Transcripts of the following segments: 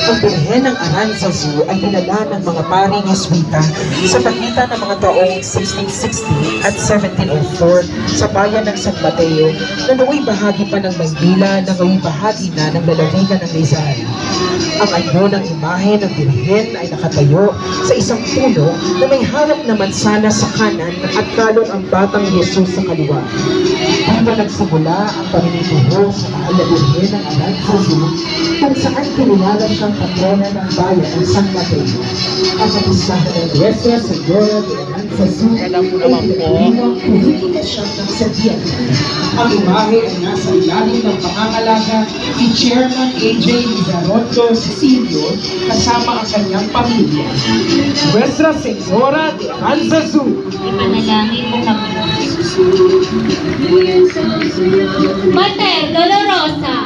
Ang Birhen ng Aranzazu ay dinala ng mga paring Jesuita sa pagitan ng mga taong 1660 at 1704 sa bayan ng San Mateo na nooy bahagi pa ng Maynila na ngayon bahagi na ng lalawigan ng Rizal. Ang anyo ng imahe ng Birhen ay nakatayo sa isang puno na may harap na mansana sa kanan at kalong ang batang Jesus sa kaliwa. Dito nagsimula ang paninituho sa mahal na Birhen ng Aranzazu kung saan kinilala siyang patrona ng bayan ng San Mateo. Ang kapistahan ng Iglesia Señora de Aranzazu ay pinagdiriwang politika siyang ng Sedian. Ang imahe ay nasa ilalim ng pangangalaga ni Chairman A.J. Lizarondo Cecilio kasama ang kanyang pamilya. Nuestra Señora de Aranzazu. Ipanalangin mo kami. Mater Dolorosa.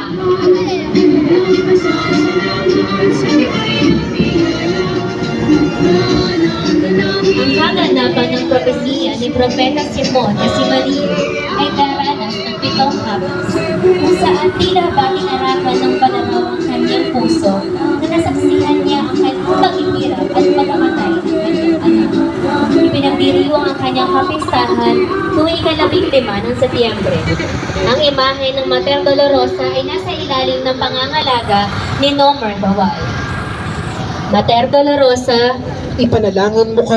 Ang kaganapan ng propesiya ni Propeta Simon na si Maria ay daranas ng 7 habas, kung saan tila ba hinarapan ng pananaw ang kanyang puso na nasaksihan niya ang kanyang paghihirap at pagkamatay ng kanyang anak. Ipinagdiriwang ang kanyang kapistahan tuwing ika-15 ng Setyembre. Ang imahe ng Mater Dolorosa ay nasa ilalim ng pangangalaga ni Nomer Bawal. Mater Dolorosa, Ipanalangin mo